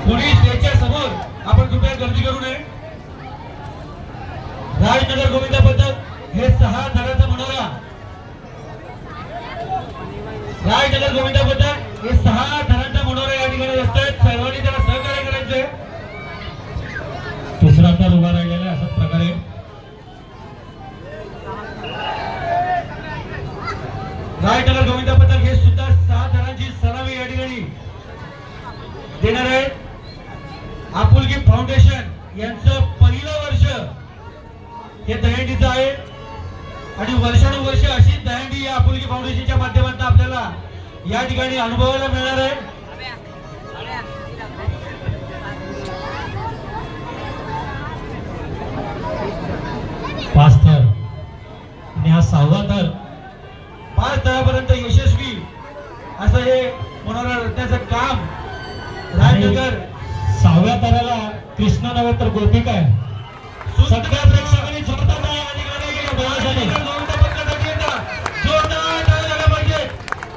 कोणी स्टेजच्या समोर आपण कृपया गर्दी करू नये। राजनगर गोविंदा पथक हे 6 थराचा मनोरा, राजनगर गोविंदा पथक हे 6 थरांचा मनोरा या ठिकाणी असतात। सर्वांनी त्याला सहकार्य करायचे। तिसरा तर उभा राहिलेला अशाच प्रकारे राजनगर गोविंदा पथक हे सुद्धा 6 थरांची सलामी या ठिकाणी देणार आहे। आपुलकी फाउंडेशन यांचं पहिलं वर्ष हे दहीहंडीचं आहे आणि वर्षानुवर्ष अशी दहीहंडी या आपुलकी फाउंडेशनच्या माध्यमातून आपल्याला या ठिकाणी अनुभवायला मिळणार आहे। पाच थर आणि हा 6वा थर 5 थरापर्यंत यशस्वी असं हे मनोरा रचण्याचं काम राजनगर 6व्या थराला कृष्णा नव्हे तर गोपिका आहे। सगळ्या प्रेक्षकांनी जोरदार टाळ्या या ठिकाणी